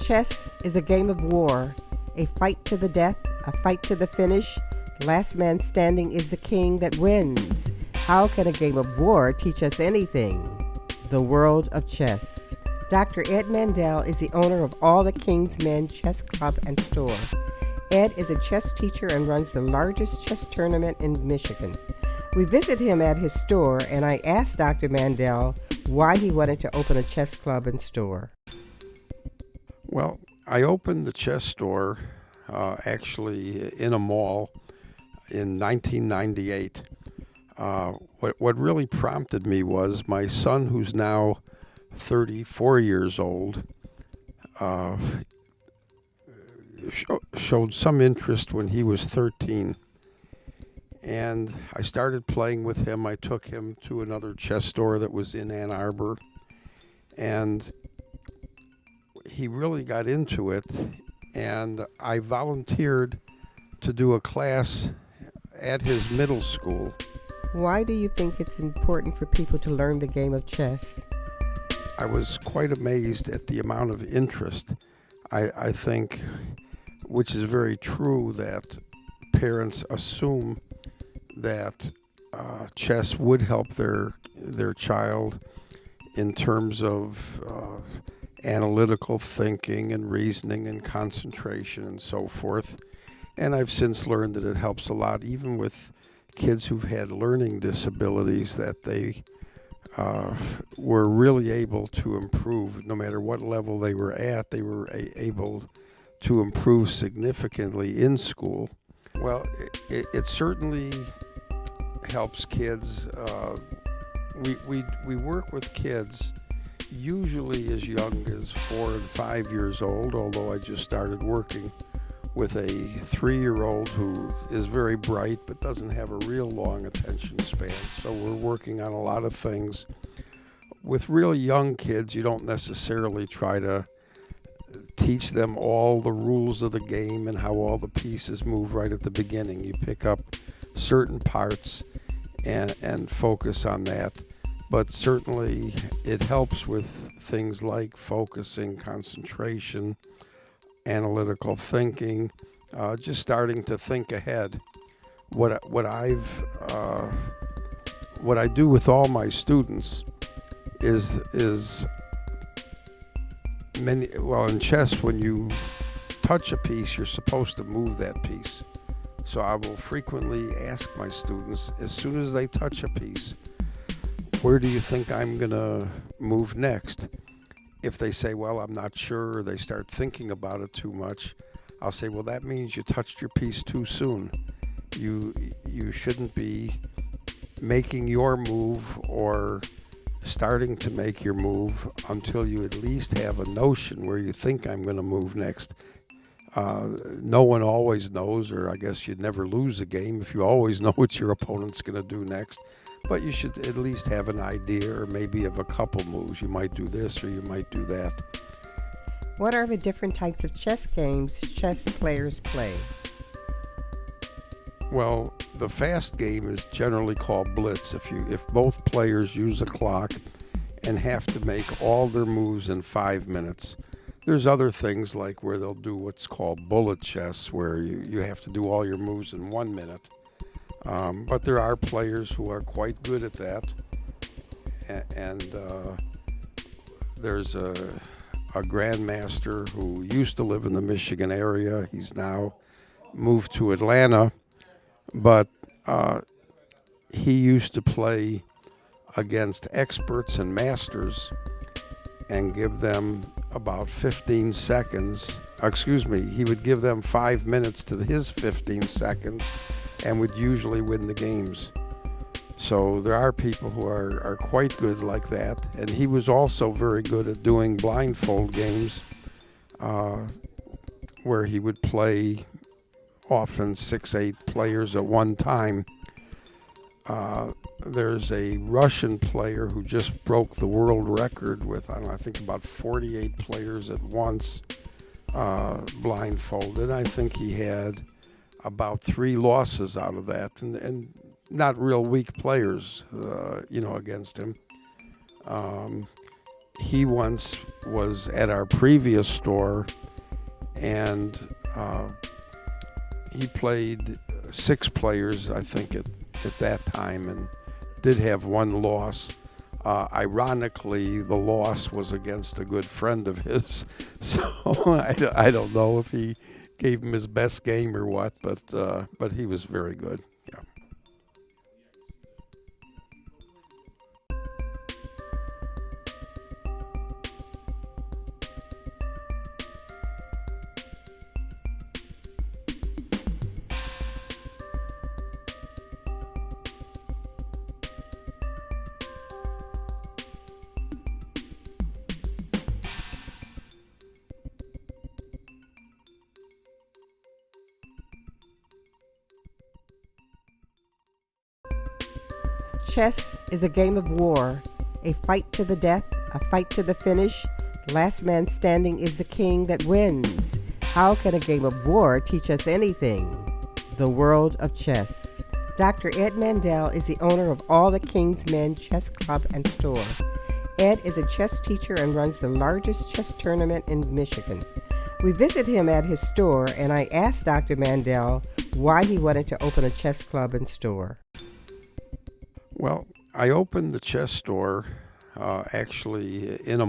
Chess is a game of war, a fight to the death, a fight to the finish. Last man standing is the king that wins. How can a game of war teach us anything? The world of chess. Dr. Ed Mandel is the owner of All the King's Men Chess Club and Store. Ed is a chess teacher and runs the largest chess tournament in Michigan. We visit him at his store, and I asked Dr. Mandel why he wanted to open a chess club and store. Well, I opened the chess store actually in a mall in 1998. What really prompted me was my son, who's now 34 years old, showed some interest when he was 13. And I started playing with him. I took him to another chess store that was in Ann Arbor. And he really got into it. And I volunteered to do a class at his middle school. Why do you think it's important for people to learn the game of chess? I was quite amazed at the amount of interest. I think, which is very true, that parents assume that chess would help their child in terms of analytical thinking and reasoning and concentration and so forth. And I've since learned that it helps a lot, even with kids who've had learning disabilities, that they were really able to improve. No matter what level they were at, they were able to improve significantly in school. Well, it certainly helps kids. We work with kids usually as young as 4 and 5 years old, although I just started working with a 3-year-old who is very bright but doesn't have a real long attention span. So we're working on a lot of things. With real young kids, you don't necessarily try to teach them all the rules of the game and how all the pieces move right at the beginning. You pick up certain parts and focus on that. But certainly it helps with things like focusing, concentration, analytical thinking, just starting to think ahead. What I do with all my students is in chess, when you touch a piece, you're supposed to move that piece. So I will frequently ask my students, as soon as they touch a piece, where do you think I'm going to move next? If they say, well, I'm not sure, or they start thinking about it too much, I'll say, well, that means you touched your piece too soon. You shouldn't be making your move or starting to make your move until you at least have a notion where you think I'm going to move next. No one always knows, or I guess you'd never lose a game if you always know what your opponent's going to do next. But you should at least have an idea, or maybe of a couple moves. You might do this or you might do that. What are the different types of chess games chess players play? Well, the fast game is generally called blitz. If both players use a clock and have to make all their moves in 5 minutes. There's other things like where they'll do what's called bullet chess, where you have to do all your moves in 1 minute. But there are players who are quite good at that. And there's a grandmaster who used to live in the Michigan area. He's now moved to Atlanta. But he used to play against experts and masters and give them about 15 seconds. He would give them 5 minutes to his 15 seconds and would usually win the games. So there are people who are quite good like that. And he was also very good at doing blindfold games where he would play often 6-8 players at one time. There's a Russian player who just broke the world record with, I think about 48 players at once blindfolded. I think he had about 3 losses out of that, and not real weak players, against him. he once was at our previous store, and he played 6 players, I think, at that time, and did have 1 loss. Ironically, the loss was against a good friend of his, so I don't know if he gave him his best game or what, but he was very good. Yeah. Chess is a game of war, a fight to the death, a fight to the finish. Last man standing is the king that wins. How can a game of war teach us anything? The world of chess. Dr. Ed Mandel is the owner of All the King's Men Chess Club and Store. Ed is a chess teacher and runs the largest chess tournament in Michigan. We visit him at his store, and I asked Dr. Mandel why he wanted to open a chess club and store. Well, I opened the chess store actually in a